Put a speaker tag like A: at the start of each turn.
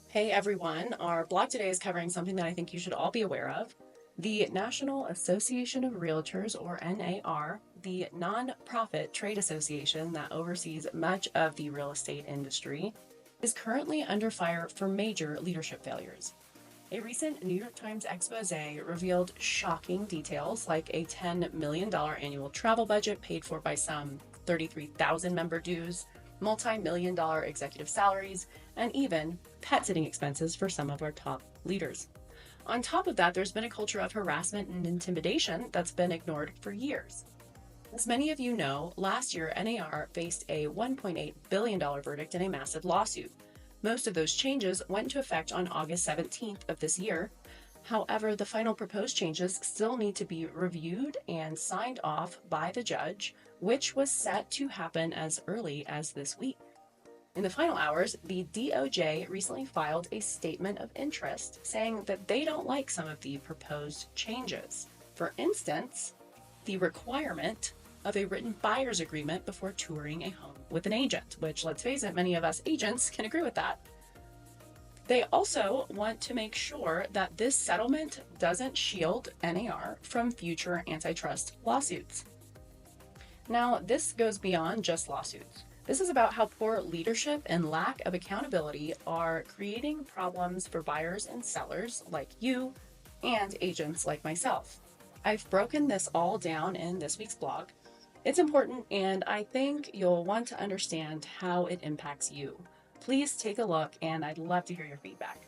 A: Hey everyone, our blog today is covering something that I think you should all be aware of. The National Association of Realtors, or NAR, the nonprofit trade association that oversees much of the real estate industry, is currently under fire for major leadership failures. A recent New York Times expose revealed shocking details like a $10 million annual travel budget paid for by some 33,000 member dues, multi-million dollar executive salaries, and even pet sitting expenses for some of our top leaders. On top of that, there's been a culture of harassment and intimidation that's been ignored for years. As many of you know, last year NAR faced a $1.8 billion verdict in a massive lawsuit. Most of those changes went into effect on August 17th of this year. However, the final proposed changes still need to be reviewed and signed off by the judge, which was set to happen as early as this week. In the final hours, the DOJ recently filed a statement of interest saying that they don't like some of the proposed changes. For instance, the requirement of a written buyer's agreement before touring a home with an agent, which, let's face it, many of us agents can agree with that. They also want to make sure that this settlement doesn't shield NAR from future antitrust lawsuits. Now, this goes beyond just lawsuits. This is about how poor leadership and lack of accountability are creating problems for buyers and sellers like you and agents like myself. I've broken this all down in this week's blog. It's important, and I think you'll want to understand how it impacts you. Please take a look, and I'd love to hear your feedback.